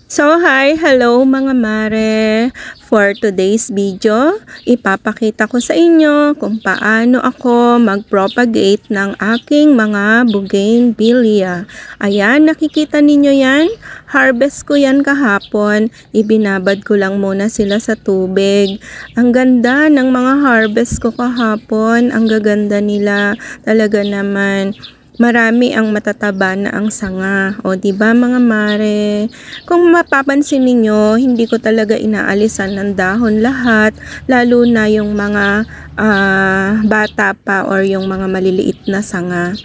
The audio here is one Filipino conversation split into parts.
Hello mga mare! For today's video, ipapakita ko sa inyo kung paano ako mag-propagate ng aking mga bougainvillea. Ayan, nakikita ninyo yan? Harvest ko yan kahapon. Ibinabad ko lang muna sila sa tubig. Ang ganda ng mga harvest ko kahapon. Ang gaganda nila. Talaga naman. Marami ang matataba na ang sanga. O, di ba mga mare? Kung mapapansin ninyo, hindi ko talaga inaalisan ng dahon lahat, lalo na yung mga bata pa or yung mga maliliit na sanga.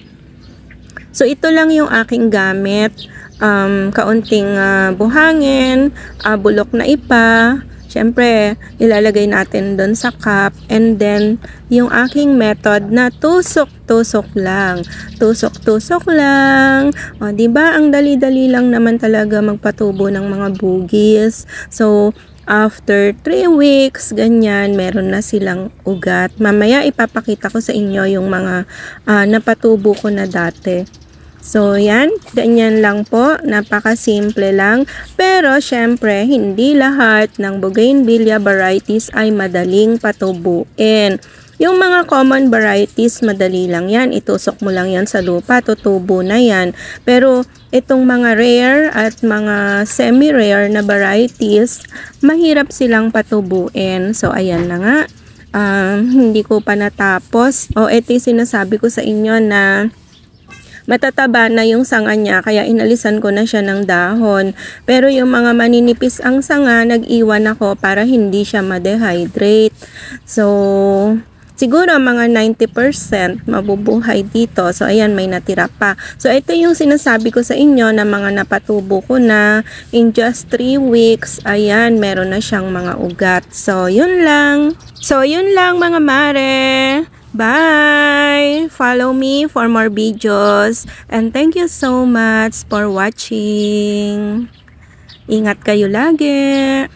So, ito lang yung aking gamit. Kaunting buhangin, bulok na ipa. Siyempre, ilalagay natin doon sa cup, and then yung aking method na tusok-tusok lang. Tusok-tusok lang. O, di ba ang dali-dali lang naman talaga magpatubo ng mga bugis. So, after 3 weeks, ganyan, meron na silang ugat. Mamaya ipapakita ko sa inyo yung mga napatubo ko na dati. So, yan. Ganyan lang po. Napakasimple lang. Pero, syempre, hindi lahat ng bougainvillea varieties ay madaling patubuin. Yung mga common varieties, madali lang yan. Itusok mo lang yan sa lupa, tutubo na yan. Pero, itong mga rare at mga semi-rare na varieties, mahirap silang patubuin. So, ayan na nga. Hindi ko pa natapos. Ito yung sinasabi ko sa inyo na matataba na yung sanga niya, kaya inalisan ko na siya ng dahon. Pero yung mga maninipis ang sanga, nag-iwan ako para hindi siya ma-dehydrate. So, siguro mga 90% mabubuhay dito. So, ayan, may natira pa. So, ito yung sinasabi ko sa inyo na mga napatubo ko na in just 3 weeks. Ayan, meron na siyang mga ugat. So, yun lang. Mga mare. Bye! Follow me for more videos. And thank you so much for watching. Ingat kayo lagi.